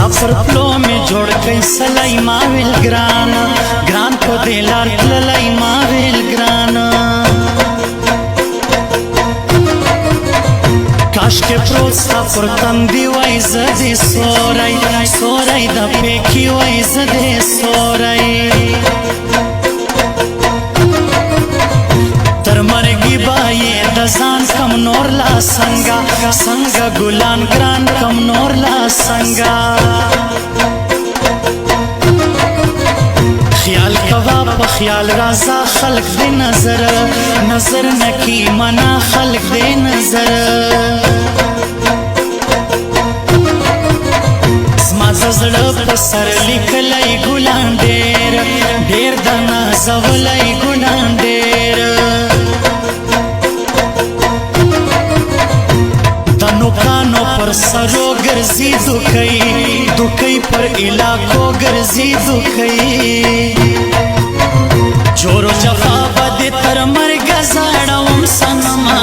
पर प्लो में जोड़ कैसे लाई माविल ग्रान ग्रान को देलार लाई माविल ग्रान काश के प्रोत्सा पर तंदी वाइज दे सोराई सोराई द पेकी वाइज दे सोराई तर मरगी बाये दजान कम नोर ला संगा संगा गुलान ग्रान कम नोर ला संगा ख्याल कवा प ख्याल राजा खल्क दे नजर नजर नकी मना खल्क दे नजर زړه په سر لیکلی ګلان ډېر ډېر د نازولی ګلان ډېر د نوکانو پر سرو ګرځي دوکۍ پر علاقو ګرځي دوکۍ جور و جفا به دې تر مرګه زاړوم صنما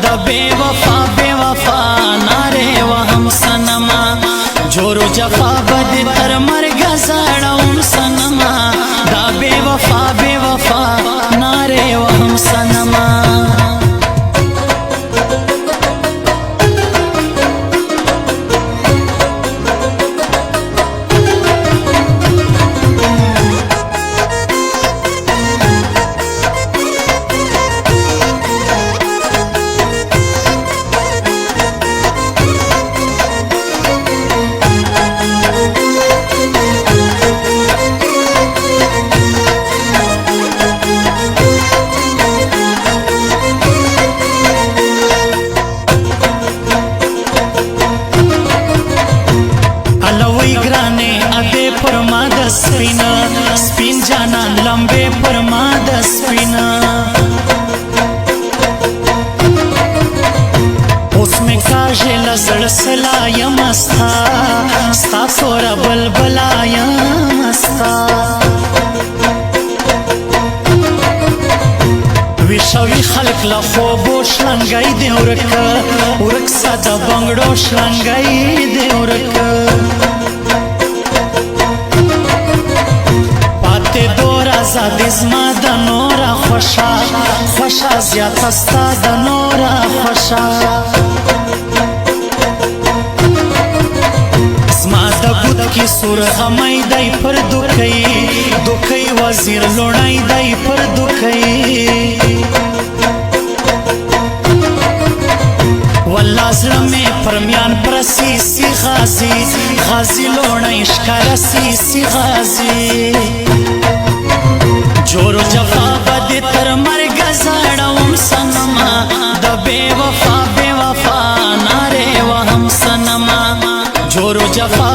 د بې وفا بې وفا نارې وهم صنما جور و جفا بد تر مرگ زاڑاؤں سنما دا بے وفا نارے وہم سنما سپینا سپین جانان لمبے پر ماد سپینا اس میں کاجے لزڑ سلایا مستا ستا سورا بلبلایا مستا ویشوی خلق لخوبو شلنگئی دے ورک سادا بنگڑو شلنگئی دے ورک زادی زما د نورا خوشا خوشا زیات استا د نورا خوشا زما د بود کی سور غمای دای پر دوکئی وزیر لونای دای پر دوکئی والله زړه مې پرمیان پرسی سی غازی لونای ښکاره سی غازی جور و جفا بد تر مرگ زاڑاؤں سنما دا بے وفا نارے وہم سنما جور و جفا